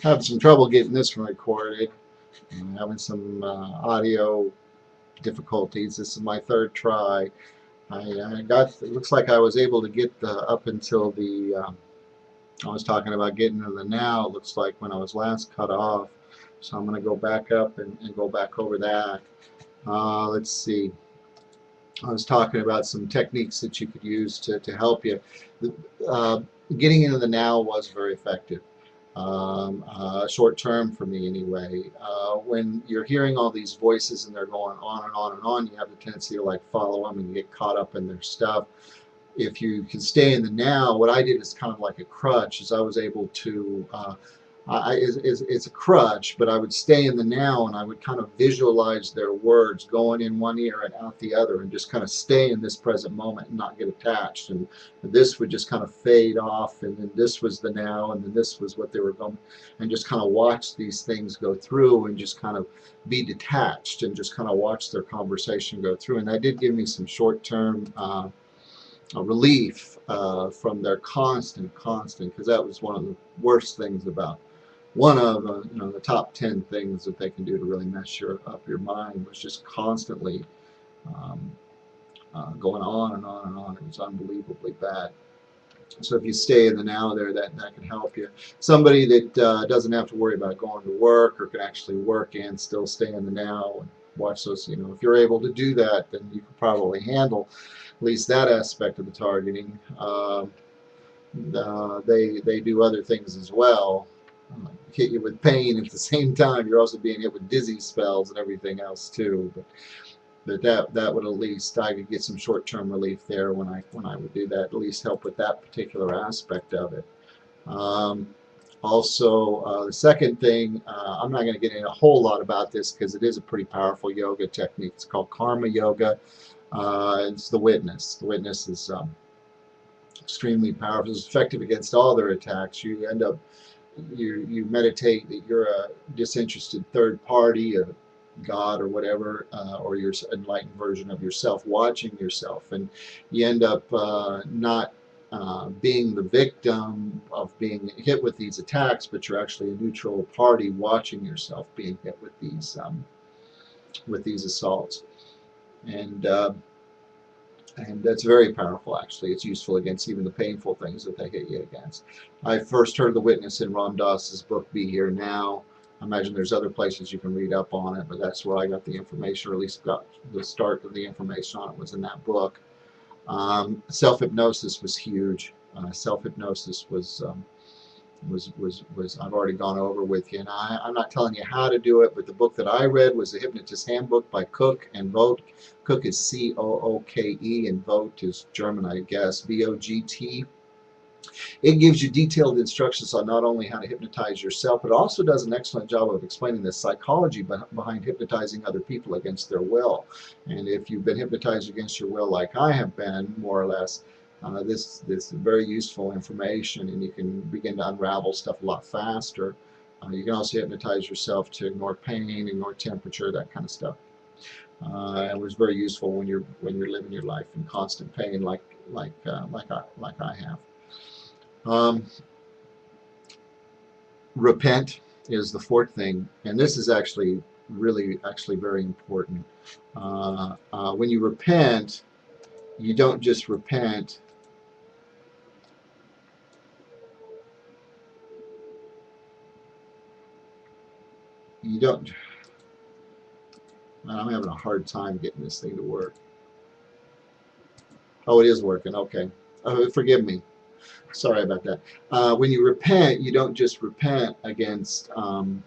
Having some trouble getting this one recorded. I'm having some audio difficulties. This is my third try. I got. It looks like I was able to get up until the. I was talking about getting to the now. It looks like when I was last cut off. So I'm going to go back up and go back over that. Let's see. I was talking about some techniques that you could use to help you. Uh, Getting into the now was very effective. Short term for me anyway. When you're hearing all these voices and they're going on and on and on, you have the tendency to like follow them and get caught up in their stuff. If you can stay in the now, what I did is kind of like a crutch, is I was able to it's a crutch, but I would stay in the now and I would kind of visualize their words going in one ear and out the other and just kind of stay in this present moment and not get attached. And this would just kind of fade off, and then this was the now, and then this was what they were going, and just kind of watch these things go through and just kind of be detached and just kind of watch their conversation go through. And that did give me some short-term relief from their constant, because that was one of the worst things about one of the top 10 things that they can do to really mess up your mind, was just constantly um, going on and on and on. It was unbelievably bad. So if you stay in the now there, that can help you. Somebody that doesn't have to worry about going to work, or can actually work and still stay in the now and watch those, if you're able to do that, then you can probably handle at least that aspect of the targeting. They do other things as well. Hit you with pain at the same time. You're also being hit with dizzy spells and everything else too. But that would, at least I could get some short-term relief there when I would do that. At least help with that particular aspect of it. Also, the second thing, I'm not going to get into a whole lot about this because it is a pretty powerful yoga technique. It's called karma yoga. It's the witness. The witness is extremely powerful. It's effective against all their attacks. You end up, you meditate that you're a disinterested third party, a God or whatever, or your enlightened version of yourself watching yourself, and you end up not being the victim of being hit with these attacks, but you're actually a neutral party watching yourself being hit with these assaults. And that's very powerful, actually. It's useful against even the painful things that they hit you against. I first heard the witness in Ram Dass's book, Be Here Now. I imagine there's other places you can read up on it, but that's where I got the information, or at least got the start of the information on it, was in that book. Self-hypnosis was huge. Self-hypnosis was I've already gone over with you, and I'm not telling you how to do it, but the book that I read was The Hypnotist Handbook by Cook and Vogt. Cook is C-O-O-K-E, and Vogt is German, I guess, V-O-G-T. It gives you detailed instructions on not only how to hypnotize yourself, but also does an excellent job of explaining the psychology behind hypnotizing other people against their will. And if you've been hypnotized against your will like I have been, more or less, this is very useful information, and you can begin to unravel stuff a lot faster. You can also hypnotize yourself to ignore pain, ignore temperature, that kind of stuff. It was very useful when you're living your life in constant pain, like I have. Repent is the fourth thing, and this is actually very important. When you repent, you don't just repent. You don't. I'm having a hard time getting this thing to work. Oh, it is working. Okay. Forgive me. Sorry about that. When you repent, you don't just repent against to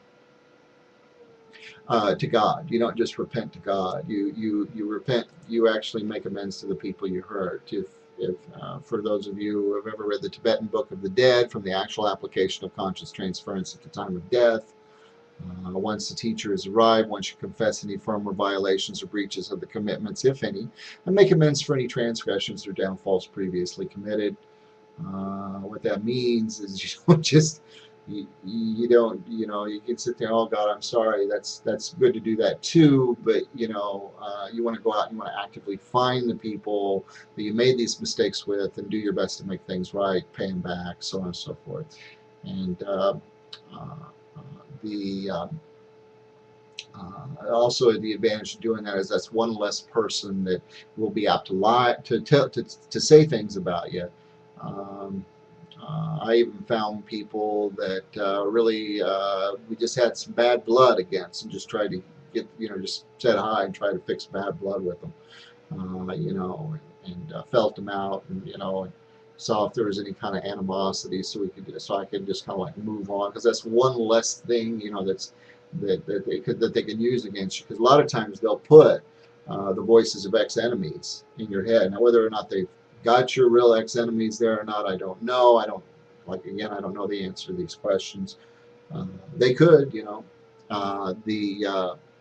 God. You don't just repent to God. You repent. You actually make amends to the people you hurt. If for those of you who have ever read the Tibetan Book of the Dead, from the actual application of conscious transference at the time of death. Once the teacher has arrived, one should confess any former violations or breaches of the commitments, if any, and make amends for any transgressions or downfalls previously committed. What that means is you don't just you don't you can sit there, oh God, I'm sorry. That's good to do that too, but you want to go out and you want to actively find the people that you made these mistakes with and do your best to make things right, pay them back, so on and so forth. And the Also, the advantage of doing that is that's one less person that will be apt to lie, to say things about you. Um, I even found people that really we just had some bad blood against, and just tried to get, just said hi and try to fix bad blood with them, and felt them out, and and saw if there was any kind of animosity, so I could just kind of like move on, because that's one less thing, that they can use against you. Because a lot of times they'll put the voices of ex-enemies in your head. Now, whether or not they've got your real ex-enemies there or not, I don't know. I don't know the answer to these questions. They could,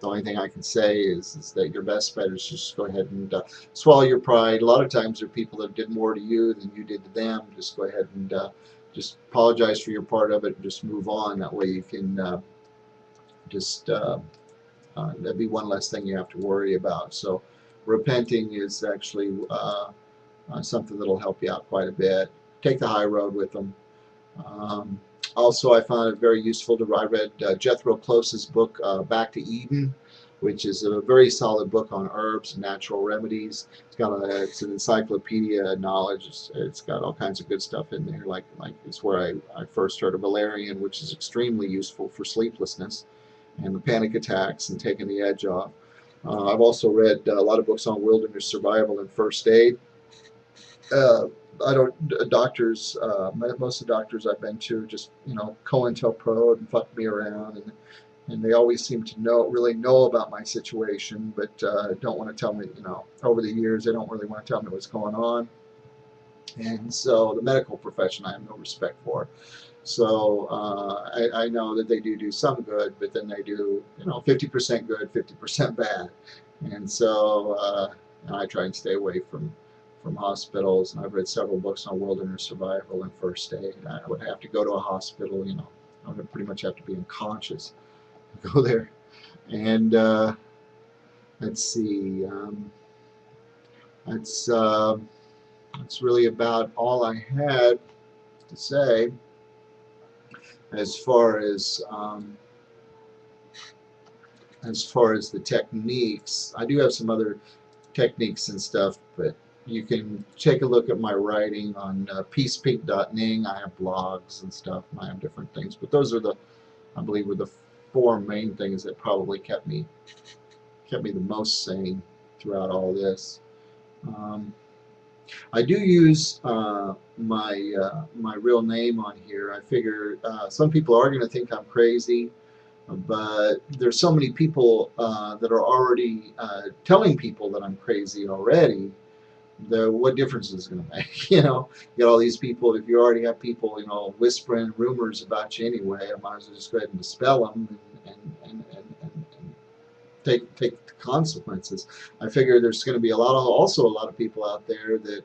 the only thing I can say is that your best bet is just go ahead and swallow your pride. A lot of times there are people that did more to you than you did to them. Just go ahead and just apologize for your part of it and just move on. That way you can just that'd be one less thing you have to worry about. So repenting is actually something that'll help you out quite a bit. Take the high road with them. Um, Also, I found it very useful I read Jethro Close's book, Back to Eden, which is a very solid book on herbs and natural remedies. It's an encyclopedia of knowledge. It's got all kinds of good stuff in there. Like it's where I first heard of valerian, which is extremely useful for sleeplessness and the panic attacks and taking the edge off. I've also read a lot of books on wilderness survival and first aid. Uh, I don't doctors. Most of the doctors I've been to just COINTELPRO and fuck me around, and they always seem to really know about my situation, but don't want to tell me. Over the years, they don't really want to tell me what's going on, and so the medical profession I have no respect for. So I know that they do some good, but then they do 50% good, 50% bad, and so I try and stay away from hospitals. And I've read several books on wilderness survival and first aid. I would have to go to a hospital, I would pretty much have to be unconscious to go there. And let's see, that's really about all I had to say as far as the techniques. I do have some other techniques and stuff, but you can take a look at my writing on peacepink.ning. I have blogs and stuff, and I have different things, but those are I believe, were the four main things that probably kept me the most sane throughout all this. I do use my real name on here. I figure some people are going to think I'm crazy, but there's so many people that are already telling people that I'm crazy already. What difference is it going to make? You got all these people. If you already have people, whispering rumors about you anyway, I might as well just go ahead and dispel them and take the consequences. I figure there's going to be also a lot of people out there that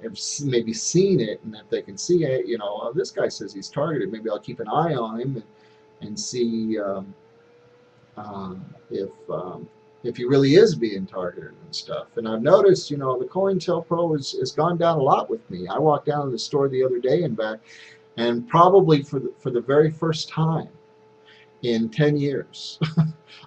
have maybe seen it, and if they can see it, oh, this guy says he's targeted. Maybe I'll keep an eye on him and see if he really is being targeted and stuff. And I've noticed, the COINTELPRO has gone down a lot with me. I walked down to the store the other day and back, and probably for the very first time in 10 years,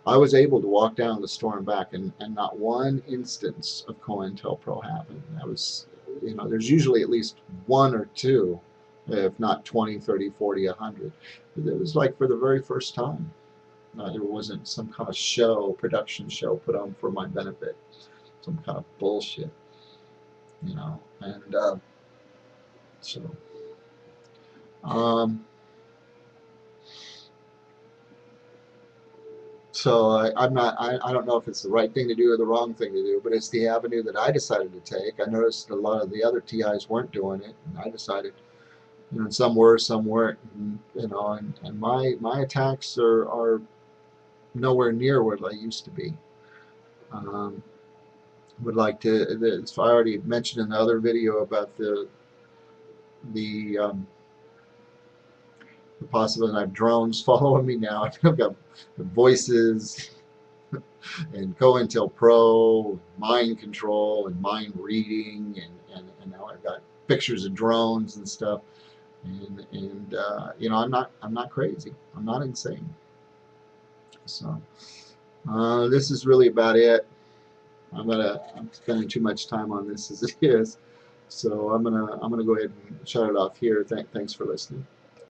I was able to walk down the store and back, and not one instance of COINTELPRO happened. That was, there's usually at least one or two, if not 20, 30, 40, 100. It was like for the very first time. There wasn't some kind of production show put on for my benefit, some kind of bullshit, and so. I don't know if it's the right thing to do or the wrong thing to do, but it's the avenue that I decided to take. I noticed a lot of the other TIs weren't doing it, and I decided, some were, some weren't, and my attacks are nowhere near where they used to be. Would like to, I already mentioned in the other video about the possibility I have drones following me now. I've got voices and COINTELPRO, mind control and mind reading, and now I've got pictures of drones and stuff. and you know, I'm not crazy. I'm not insane. So this is really about it. I'm spending too much time on this as it is. So I'm gonna go ahead and shut it off here. Thanks for listening.